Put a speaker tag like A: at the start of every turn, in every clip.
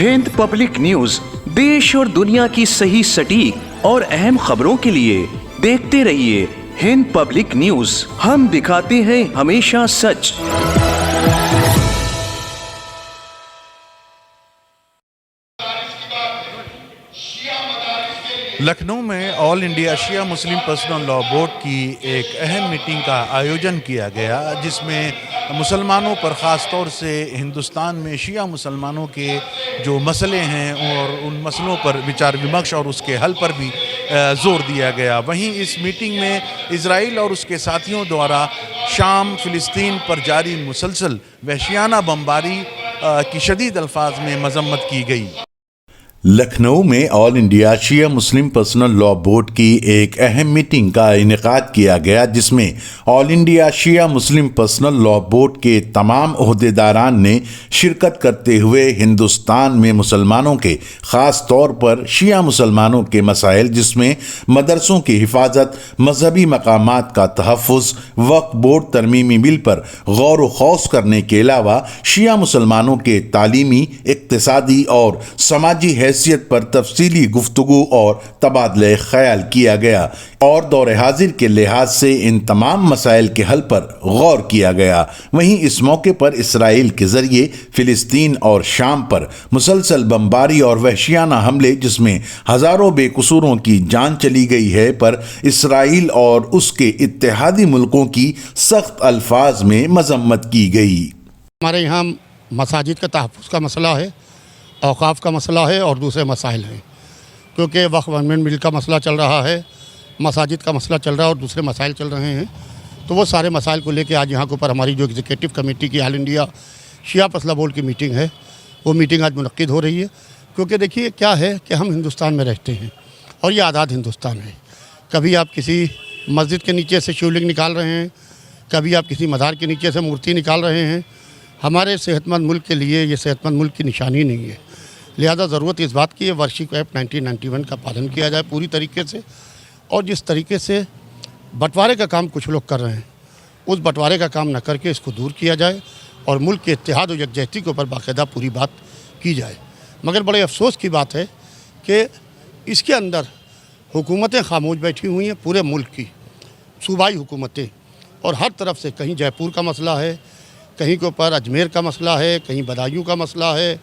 A: Hind public news देश और दुनिया की सही सटीक और अहम खबरों के लिए देखते रहिए हिंद पब्लिक न्यूज। हम दिखाते हैं हमेशा सच।
B: लखनऊ में ऑल इंडिया शिया मुस्लिम पर्सनल लॉ बोर्ड की एक अहम मीटिंग का आयोजन किया गया, जिसमें मुसलमानों पर ख़ास तौर से हिंदुस्तान में शिया मुसलमानों के जो मसले हैं और उन मसलों पर विचार विमर्श और उसके हल पर भी ज़ोर दिया गया। वहीं इस मीटिंग में इजराइल और उसके साथियों द्वारा शाम फ़िलिस्तीन पर जारी मुसलसल वहशियाना बमबारी की शदीद अल्फाज में मजम्मत की गई।
C: लखनऊ में ऑल इंडिया शिया मुस्लिम पर्सनल लॉ बोर्ड की एक अहम मीटिंग का इनेकाद किया गया, जिसमें ऑल इंडिया शिया मुस्लिम पर्सनल लॉ बोर्ड के तमाम ओहदेदारान ने शिरकत करते हुए हिंदुस्तान में मुसलमानों के ख़ास तौर पर शिया मुसलमानों के मसाइल, जिसमें मदरसों की हिफाजत, मजहबी मकामात का तहफ़्फ़ुज़, वक्फ बोर्ड तरमीमी बिल पर गौर व खौस करने के अलावा शिया मुसलमानों के तालीमी, इक़्तिसादी और समाजी हैसियत पर तफसीली गुफ्तगू और तबादले ख्याल किया गया और दौर हाजिर के लिहाज से इन तमाम मसाइल के हल पर गौर किया गया। वहीं इस मौके पर इसराइल के ज़रिए फ़िलिस्तीन और शाम पर मुसलसल बमबारी और वहशियाना हमले, जिसमें हज़ारों बेकसूरों की जान चली गई है, पर इसराइल और उसके इत्तेहादी मुल्कों की सख्त अल्फाज में मजम्मत की गई।
D: हमारे यहाँ मसाजिद का तहफ़्फ़ुज़ का मसला है, औक़ाफ़ का मसला है और दूसरे मसाइल हैं। क्योंकि वक्फ अमेंडमेंट बिल का मसला चल रहा है, मसाजिद का मसला चल रहा है और दूसरे मसाइल चल रहे हैं, तो वो सारे मसाइल को लेके आज यहाँ के ऊपर हमारी जो एग्जीक्यूटिव कमेटी की ऑल इंडिया शिया पर्सनल बोर्ड की मीटिंग है, वो मीटिंग आज मुनक्किद हो रही है। क्योंकि देखिए क्या है कि हम हिंदुस्तान में रहते हैं और ये आज़ाद हिंदुस्तान है। कभी आप किसी मस्जिद के नीचे से शिवलिंग निकाल रहे हैं, कभी आप किसी मज़ार के नीचे से मूर्ति निकाल रहे हैं। हमारे सेहतमंद मुल्क के लिए ये सेहतमंद मुल्क की निशानी नहीं है। लिहाजा ज़रूरत इस बात की है वार्षिक एक्ट 1991 का पालन किया जाए पूरी तरीके से, और जिस तरीके से बंटवारे का काम कुछ लोग कर रहे हैं, उस बंटवारे का काम न करके इसको दूर किया जाए और मुल्क के इत्तेहाद और यकजहती के ऊपर बाकायदा पूरी बात की जाए। मगर बड़े अफसोस की बात है कि इसके अंदर हुकूमतें खामोश बैठी हुई हैं, पूरे मुल्क की सूबाई हुकूमतें, और हर तरफ से कहीं जयपुर का मसला है, कहीं के ऊपर अजमेर का मसला है, कहीं बदायूं का मसला है,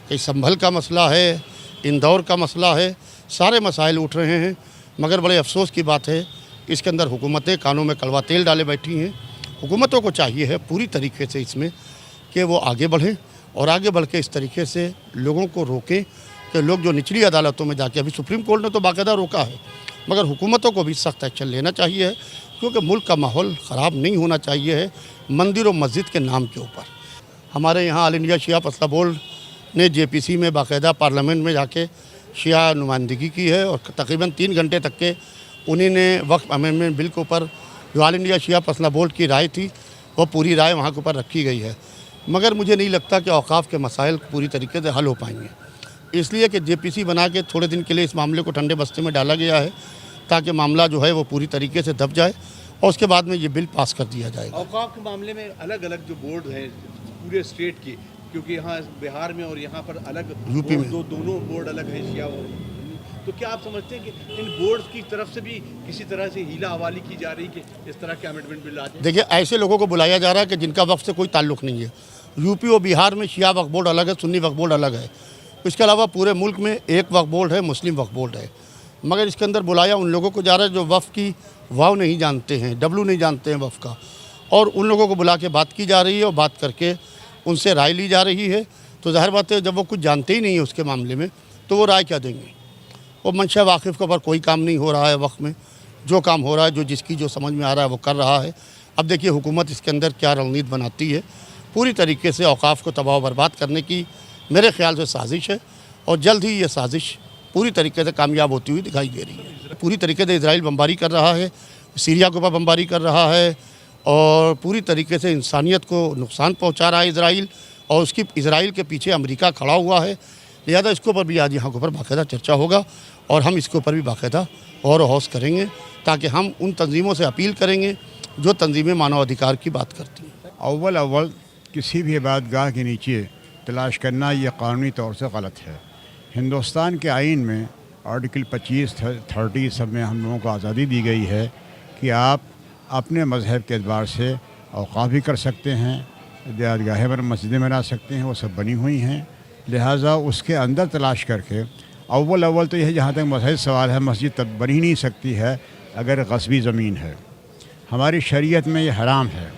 D: कहीं संभल का मसला है, इंदौर का मसला है, सारे मसाइल उठ रहे हैं। मगर बड़े अफसोस की बात है इसके अंदर हुकूमतें कानों में कड़वा तेल डाले बैठी हैं। हुकूमतों को चाहिए है पूरी तरीके से इसमें कि वो आगे बढ़ें और आगे बढ़ के इस तरीके से लोगों को रोकें कि लोग जो निचली अदालतों में जाके, अभी सुप्रीम कोर्ट ने तो बाकायदा रोका है, मगर हुकूमतों को भी सख्त एक्शन लेना चाहिए, क्योंकि मुल्क का माहौल ख़राब नहीं होना चाहिए है मंदिर और मस्जिद के नाम के ऊपर। हमारे यहाँ ऑल इंडिया शिया पर्सनल बोर्ड ने जेपीसी में बाकायदा पार्लियामेंट में जाके शिया नुमाइंदगी की है और तकरीबन 3 घंटे तक के उन्हीं ने वक्फ अमेंडमेंट बिल के ऊपर जो ऑल इंडिया शिया पर्सनल बोर्ड की राय थी, वो पूरी राय वहाँ के ऊपर रखी गई है। मगर मुझे नहीं लगता कि औक़ाफ़ के मसाइल पूरी तरीके से हल हो पाएंगे, इसलिए कि जेपीसी बना के थोड़े दिन के लिए इस मामले को ठंडे बस्ते में डाला गया है, ताकि मामला जो है वो पूरी तरीके से दब जाए और उसके बाद में ये बिल पास कर दिया जाएगा।
E: औक़ाफ़ के मामले में अलग अलग जो बोर्ड हैं पूरे स्टेट की, क्योंकि यहाँ बिहार में और यहाँ पर अलग
D: यूपी में
E: दोनों बोर्ड अलग हैं शिया, तो क्या आप समझते हैं कि इन बोर्ड की तरफ से भी किसी तरह से हीला हवाली की जा रही कि इस तरह के अमेंडमेंट बिल आ जाए?
D: देखिए, ऐसे लोगों को बुलाया जा रहा है कि जिनका वक्फ से कोई ताल्लुक़ नहीं है। यूपी और बिहार में शिया वक्फ बोर्ड अलग है, सुन्नी वक्फ बोर्ड अलग है। इसके अलावा पूरे मुल्क में एक वक्फ बोर्ड है, मुस्लिम वक्फ बोर्ड है। मगर इसके अंदर बुलाया उन लोगों को जा रहा है जो वक्फ की वाव नहीं जानते हैं, डब्लू नहीं जानते हैं वक्फ का, और उन लोगों को बुला के बात की जा रही है और बात करके उनसे राय ली जा रही है। तो ज़ाहिर बात है जब वो कुछ जानते ही नहीं है उसके मामले में, तो वो राय क्या देंगे। वो मंशा वाकिफ़ के ऊपर कोई काम नहीं हो रहा है वक्फ में, जो काम हो रहा है, जो जिसकी जो समझ में आ रहा है वो कर रहा है। अब देखिए हुकूमत इसके अंदर क्या रणनीति बनाती है। पूरी तरीके से औक़ाफ़ को तबाह बर्बाद करने की मेरे ख़्याल से साजिश है, और जल्द ही ये साजिश पूरी तरीके से कामयाब होती हुई दिखाई दे रही है। पूरी तरीके से इजराइल बमबारी कर रहा है, सीरिया के ऊपर बमबारी कर रहा है, और पूरी तरीके से इंसानियत को नुकसान पहुंचा रहा है इजराइल, और उसकी इजराइल के पीछे अमेरिका खड़ा हुआ है। लिहाजा इसके ऊपर भी आज यहाँ के ऊपर बाकायदा चर्चा होगा और हम इसके ऊपर भी बाकायदा गौर हौस करेंगे, ताकि हम उन तंजीमों से अपील करेंगे जो तंजीमें मानव अधिकार की बात करती हैं।
F: अव्वल किसी भी इबादतगाह के नीचे تلاش کرنا یہ قانونی طور سے غلط ہے۔ ہندوستان کے آئین میں آرٹیکل 25 30 سب میں ہم لوگوں کو آزادی دی گئی ہے کہ آپ اپنے مذہب کے اعتبار سے اوقاف بھی کر سکتے ہیں، عبادت گاہیں پر مسجدیں بنا سکتے ہیں، وہ سب بنی ہوئی ہیں۔ لہٰذا اس کے اندر تلاش کر کے اول تو یہ جہاں تک مسجد سوال ہے، مسجد تب بن ہی نہیں سکتی ہے اگر غصبی زمین ہے۔ ہماری شریعت میں یہ حرام ہے،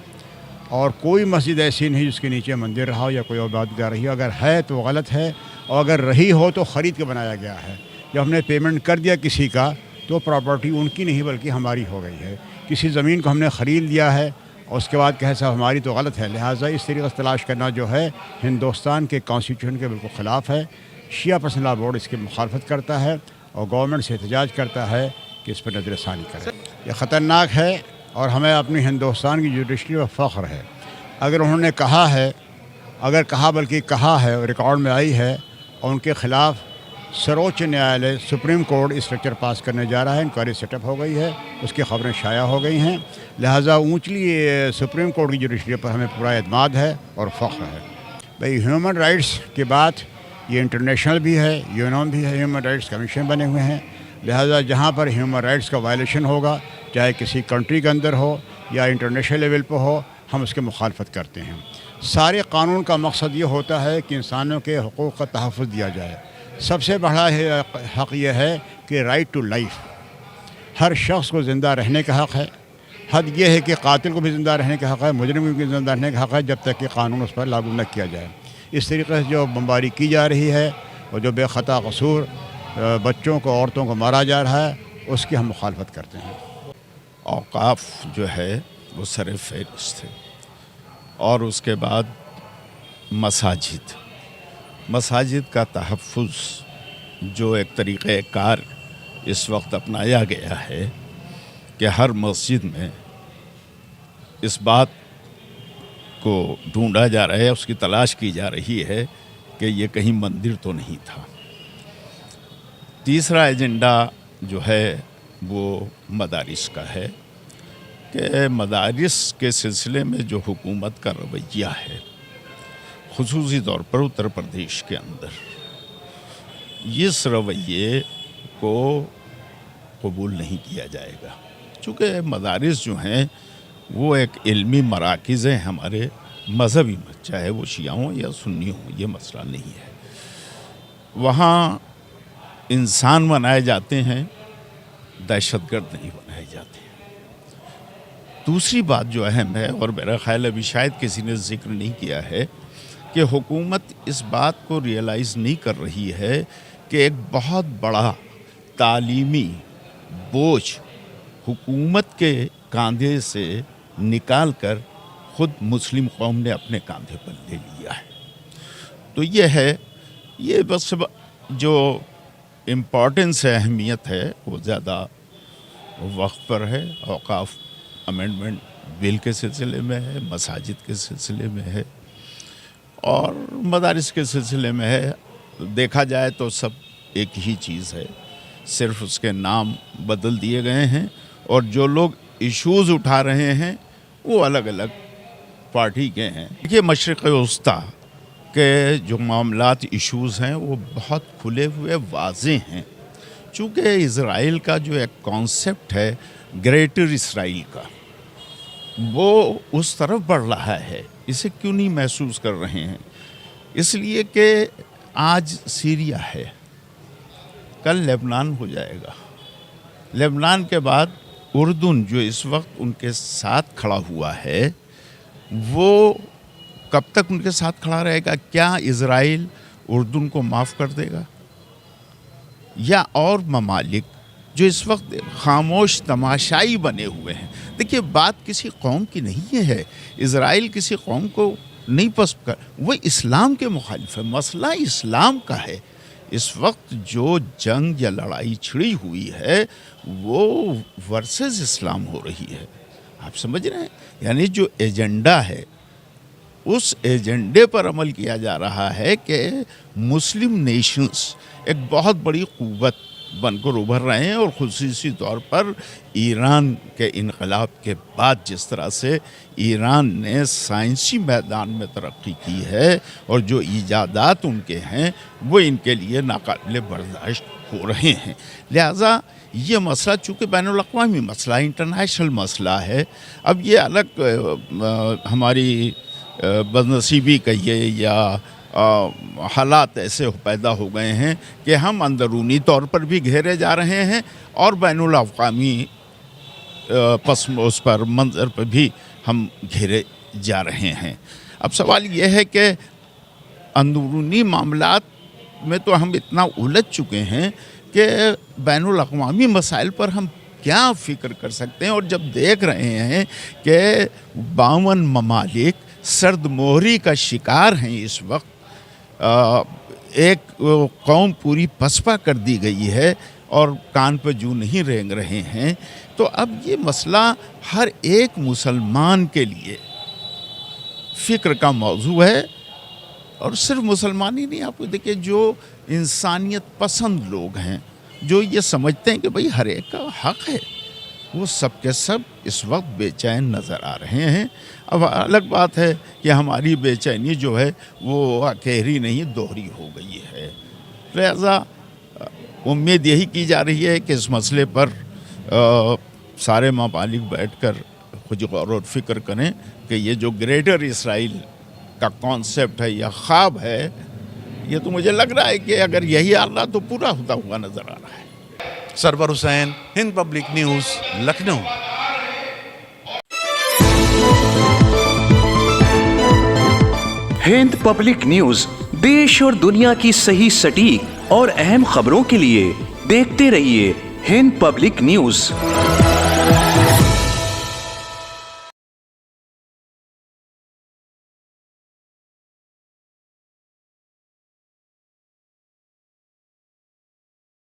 F: اور کوئی مسجد ایسی نہیں جس کے نیچے مندر رہا ہو یا کوئی عبادت گاہ رہی ہو۔ اگر ہے تو غلط ہے، اور اگر رہی ہو تو خرید کے بنایا گیا ہے۔ جب ہم نے پیمنٹ کر دیا کسی کا تو پراپرٹی ان کی نہیں بلکہ ہماری ہو گئی ہے۔ کسی زمین کو ہم نے خرید لیا ہے اور اس کے بعد کہے صاحب ہماری تو غلط ہے۔ لہٰذا اس طریقے سے تلاش کرنا جو ہے ہندوستان کے کانسٹیٹیوشن کے بالکل خلاف ہے۔ شیعہ پسند لا بورڈ اس کی مخالفت کرتا ہے اور گورنمنٹ سے احتجاج کرتا ہے کہ اس پر نظر ثانی کرے۔ یہ خطرناک ہے اور ہمیں اپنی ہندوستان کی جوڈیشری پر فخر ہے۔ اگر انہوں نے کہا ہے ریکارڈ میں آئی ہے، اور ان کے خلاف سروچ نیالیہ سپریم کورٹ اسٹرکچر پاس کرنے جا رہا ہے، انکوائری سیٹ اپ ہو گئی ہے، اس کی خبریں شائع ہو گئی ہیں۔ لہٰذا اونچلی سپریم کورٹ کی جوڈیشری پر ہمیں پورا اعتماد ہے اور فخر ہے۔ بھئی ہیومن رائٹس کی بات یہ انٹرنیشنل بھی ہے، یونین بھی ہے، ہیومن رائٹس کمیشن بنے ہوئے ہیں۔ لہٰذا جہاں پر ہیومن رائٹس کا وائلیشن ہوگا، چاہے کسی کنٹری کے اندر ہو یا انٹرنیشنل لیول پہ ہو، ہم اس کی مخالفت کرتے ہیں۔ سارے قانون کا مقصد یہ ہوتا ہے کہ انسانوں کے حقوق کا تحفظ دیا جائے۔ سب سے بڑا حق یہ ہے کہ رائٹ ٹو لائف، ہر شخص کو زندہ رہنے کا حق ہے۔ حد یہ ہے کہ قاتل کو بھی زندہ رہنے کا حق ہے، مجرم کو بھی زندہ رہنے کا حق ہے، جب تک کہ قانون اس پر لاگو نہ کیا جائے۔ اس طریقے سے جو بمباری کی جا رہی ہے اور جو بے خطا قصور بچوں کو عورتوں کو مارا جا رہا ہے، اس کی ہم مخالفت کرتے ہیں۔
G: اوقاف جو ہے وہ سر فہرست ہے، اور اس کے بعد مساجد کا تحفظ جو ایک طریقہ کار اس وقت اپنایا گیا ہے کہ ہر مسجد میں اس بات کو ڈھونڈا جا رہا ہے، اس کی تلاش کی جا رہی ہے کہ یہ کہیں مندر تو نہیں تھا۔ تیسرا ایجنڈا جو ہے وہ مدارس کا ہے کہ مدارس کے سلسلے میں جو حکومت کا رویہ ہے، خصوصی طور پر اتر پردیش کے اندر، اس رویے کو قبول نہیں کیا جائے گا، چونکہ مدارس جو ہیں وہ ایک علمی مراکز ہیں ہمارے مذہبی میں، چاہے وہ شیعہ ہوں یا سنی ہوں، یہ مسئلہ نہیں ہے۔ وہاں انسان بنائے جاتے ہیں، دہشت گرد نہیں بنائے جاتے ہیں۔ دوسری بات جو اہم ہے، اور میرا خیال ابھی شاید کسی نے ذکر نہیں کیا ہے، کہ حکومت اس بات کو ریئلائز نہیں کر رہی ہے کہ ایک بہت بڑا تعلیمی بوجھ حکومت کے کاندھے سے نکال کر خود مسلم قوم نے اپنے کاندھے پر لے لیا ہے۔ تو یہ ہے، یہ بس جو امپورٹنس ہے، اہمیت ہے، وہ زیادہ وقت پر ہے۔ اوقاف امینڈمنٹ بل کے سلسلے میں ہے، مساجد کے سلسلے میں ہے، اور مدارس کے سلسلے میں ہے۔ دیکھا جائے تو سب ایک ہی چیز ہے، صرف اس کے نام بدل دیے گئے ہیں، اور جو لوگ ایشوز اٹھا رہے ہیں وہ الگ الگ پارٹی کے ہیں۔ یہ مشرق وسطیٰ کے جو معاملات ایشوز ہیں وہ بہت کھلے ہوئے واضح ہیں، چونکہ اسرائیل کا جو ایک کانسیپٹ ہے گریٹر اسرائیل کا، وہ اس طرف بڑھ رہا ہے۔ اسے کیوں نہیں محسوس کر رہے ہیں؟ اس لیے کہ آج سیریا ہے، کل لبنان ہو جائے گا، لبنان کے بعد اردن جو اس وقت ان کے ساتھ کھڑا ہوا ہے، وہ کب تک ان کے ساتھ کھڑا رہے گا؟ کیا اسرائیل اردن کو معاف کر دے گا؟ یا اور ممالک جو اس وقت خاموش تماشائی بنے ہوئے ہیں؟ دیکھیے، بات کسی قوم کی نہیں ہے، اسرائیل کسی قوم کو نہیں پسند کر، وہ اسلام کے مخالف ہے، مسئلہ اسلام کا ہے۔ اس وقت جو جنگ یا لڑائی چھڑی ہوئی ہے وہ ورسز اسلام ہو رہی ہے، آپ سمجھ رہے ہیں؟ یعنی جو ایجنڈا ہے اس ایجنڈے پر عمل کیا جا رہا ہے کہ مسلم نیشنز ایک بہت بڑی قوت बन कर उभर रहे हैं। और ख़ुसूसी तौर पर ईरान के इनकलाब के बाद जिस तरह से ईरान ने साइंसी मैदान में तरक्की की है और जो ईजादात उनके हैं वो इनके लिए नाकाबिल बर्दाश्त हो रहे हैं। लिहाजा ये मसला चूँकि बैनुल-अक़वामी मसला, इंटरनेशनल मसला है, अब ये अलग हमारी बदनसीबी कहिए या हालात ऐसे पैदा हो गए हैं कि हम अंदरूनी तौर पर भी घेरे जा रहे हैं और बैनुल-अक़वामी उस पर मंजर पर भी हम घेरे जा रहे हैं। अब सवाल ये है कि अंदरूनी मामलात में तो हम इतना उलझ चुके हैं कि बैनुल-अक़वामी मसाइल पर हम क्या फ़िक्र कर सकते हैं। और जब देख रहे हैं कि 52 ममालिक सर्द मोहरी का शिकार हैं इस वक्त, एक कौम पूरी पसपा कर दी गई है और कान पर जू नहीं रेंग रहे हैं, तो अब ये मसला हर एक मुसलमान के लिए फ़िक्र का मौजू है। और सिर्फ मुसलमान ही नहीं, आपको देखिए जो इंसानियत पसंद लोग हैं, जो ये समझते हैं कि भाई हर एक का हक़ है, वो सब के सब इस वक्त बेचैन नज़र आ रहे हैं। अब अलग बात है कि हमारी बेचैनी जो है वो अकेली नहीं दोहरी हो गई है। लिहाजा उम्मीद यही की जा रही है कि इस मसले पर सारे ममालिक बैठकर खुद गौर और फिक्र करें कि ये जो ग्रेटर इसराइल का कॉन्सेप्ट है या ख्वाब है, ये तो मुझे लग रहा है कि अगर यही आ रहा तो पूरा होता हुआ नज़र आ रहा है।
B: Sarwar Hussain, Hind public news, Lucknow.
A: Hind public news देश और दुनिया की सही, सटीक और अहम खबरों के लिए देखते रहिए हिंद पब्लिक न्यूज।